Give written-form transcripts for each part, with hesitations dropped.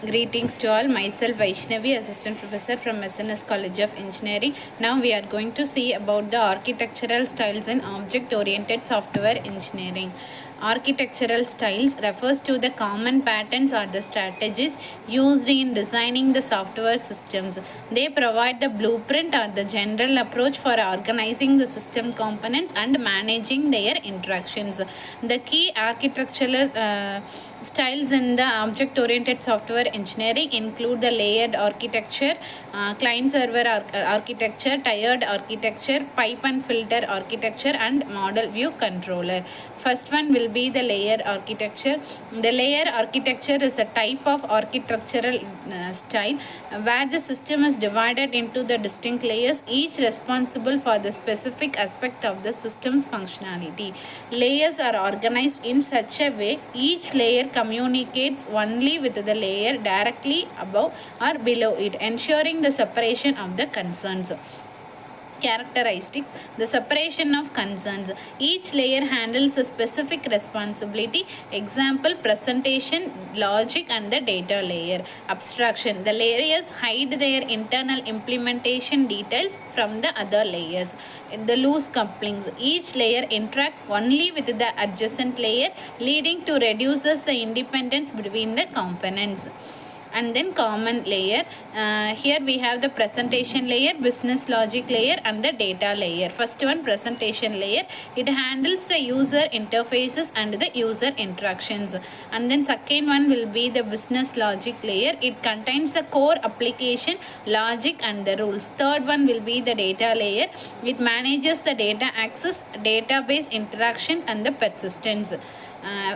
Greetings to all. Myself Vaishnavi, Assistant Professor from SNS College of Engineering. Now we are going to see about the architectural styles in object-oriented software engineering. Architectural styles refers to the common patterns or the strategies used in designing the software systems. They provide the blueprint or the general approach for organizing the system components and managing their interactions. The key architectural styles in the object-oriented software engineering include the layered architecture, client-server architecture, tiered architecture, pipe and filter architecture, and model view controller. First one will be the layer architecture. The layer architecture is a type of architectural style where the system is divided into the distinct layers, each responsible for the specific aspect of the system's functionality. Layers are organized in such a way each layer communicates only with the layer directly above or below it, ensuring the separation of the concerns. Characteristics: the separation of concerns. Each layer handles a specific responsibility. Example: presentation, logic, and the data layer. Abstraction: the layers hide their internal implementation details from the other layers. The loose couplings: each layer interacts only with the adjacent layer, leading to reduces the independence between the components. And then common layer, here we have the presentation layer, business logic layer, and the data layer. First one, presentation layer, it handles the user interfaces and the user interactions. And then second one will be the business logic layer, it contains the core application logic and the rules. Third one will be the data layer, it manages the data access, database interaction, and the persistence.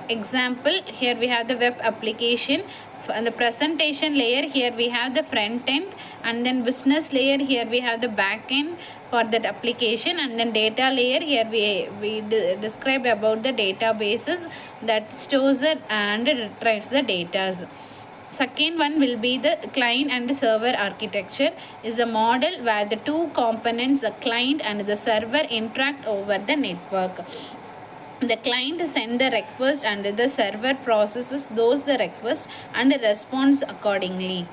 Example, here we have the web application. And the presentation layer, here we have the front end, and then business layer, here we have the back end for that application, and then data layer, here we described about the databases that stores it and retrieves the data. Second one will be the client and server architecture, is a model where the two components, the client and the server, interact over the network. The client sends the request and the server processes those requests and responds accordingly.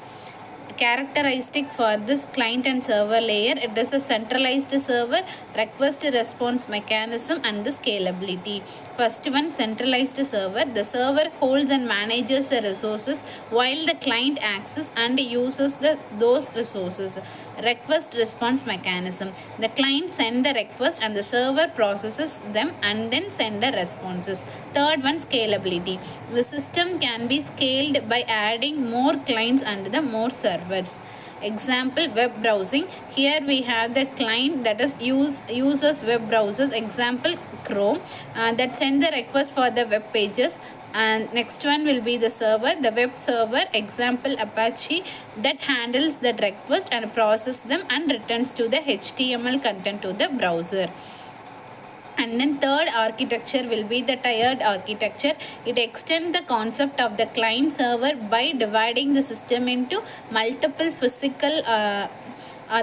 Characteristic for this client and server layer, it is a centralized server, request response mechanism, and the scalability. First one, centralized server. The server holds and manages the resources while the client accesses and uses those resources. Request response mechanism, the client sends the request and the server processes them and then send the responses. Third one, scalability. The system can be scaled by adding more clients and the more servers. Example, web browsing. Here we have the client that is uses web browsers. Example, Chrome, that send the request for the web pages. And next one will be the server, the web server. Example, Apache, that handles the request and processes them and returns to the HTML content to the browser. And then third architecture will be the tiered architecture. It extends the concept of the client server by dividing the system into multiple physical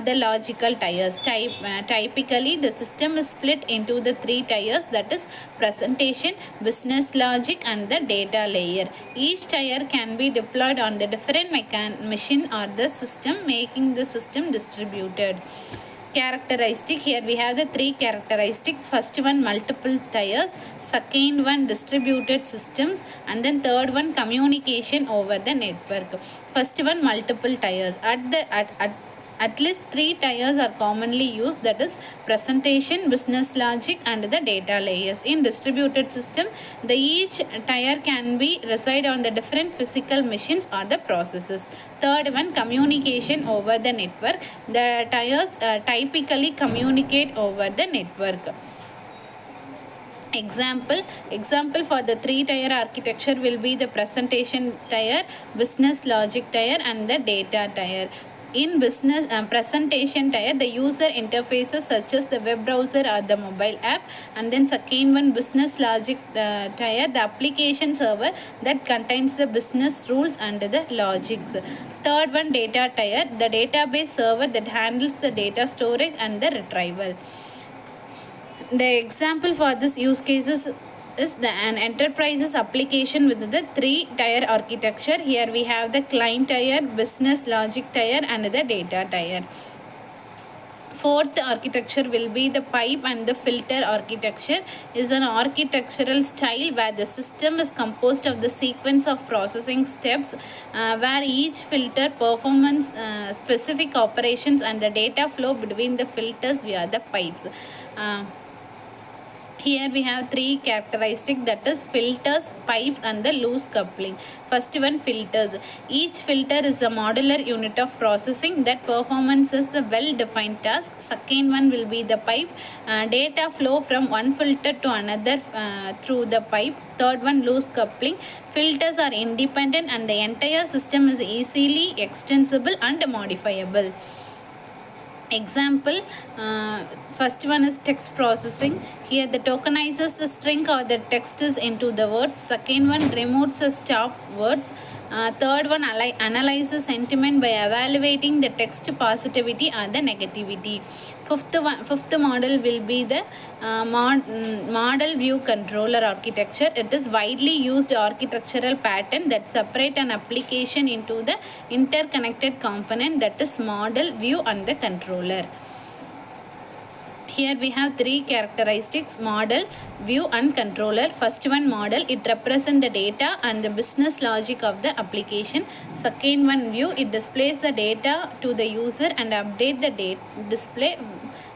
the logical tiers. Typically, the system is split into the three tiers, that is presentation, business logic, and the data layer. Each tier can be deployed on the different machine or the system, making the system distributed. Characteristic, here we have the three characteristics. First one, multiple tiers. Second one, distributed systems. And then third one, communication over the network. First one, multiple tiers. At least three tiers are commonly used, that is presentation, business logic, and the data layers. In distributed system, the each tier can be reside on the different physical machines or the processes. Third one, communication over the network. The tiers typically communicate over the network. Example for the three tier architecture will be the presentation tier, business logic tier, and the data tier. In business presentation tier, the user interfaces such as the web browser or the mobile app. And then second one, business logic tier, the application server that contains the business rules and the logics. Third one, data tier, the database server that handles the data storage and the retrieval. The example for this use cases is an enterprise's application with the 3-tier architecture. Here we have the client tier, business logic tier, and the data tier. Fourth architecture will be the pipe and the filter architecture. Is an architectural style where the system is composed of the sequence of processing steps where each filter performs specific operations and the data flow between the filters via the pipes. Here we have 3 characteristics, that is filters, pipes, and the loose coupling. First one, filters. Each filter is a modular unit of processing that performs a well-defined task. Second one will be the pipe. Data flow from one filter to another through the pipe. Third one, loose coupling. Filters are independent and the entire system is easily extensible and modifiable. Example, first one is text processing. Here the tokenizes the string or the text is into the words. Second one removes the stop words. Third one analyzes sentiment by evaluating the text positivity or the negativity. Fifth model will be the model view controller architecture. It is widely used architectural pattern that separate an application into the interconnected component, that is model, view, and the controller. Here we have 3 characteristics, model, view, and controller. First one, model, it represents the data and the business logic of the application. Second one, view, it displays the data to the user and update the display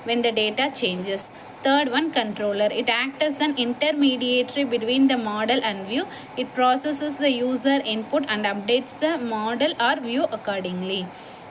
when the data changes. Third one, controller, it acts as an intermediary between the model and view. It processes the user input and updates the model or view accordingly.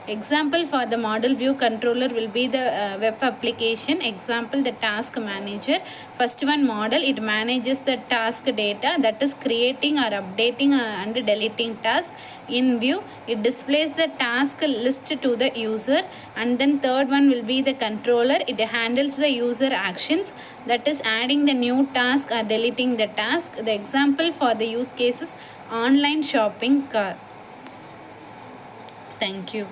Example for the model view controller will be the web application. Example, the task manager. First one, model, it manages the task data, that is creating or updating and deleting tasks. In view, it displays the task list to the user. And then third one will be the controller, it handles the user actions, that is adding the new task or deleting the task. The example for the use cases, online shopping cart. Thank you.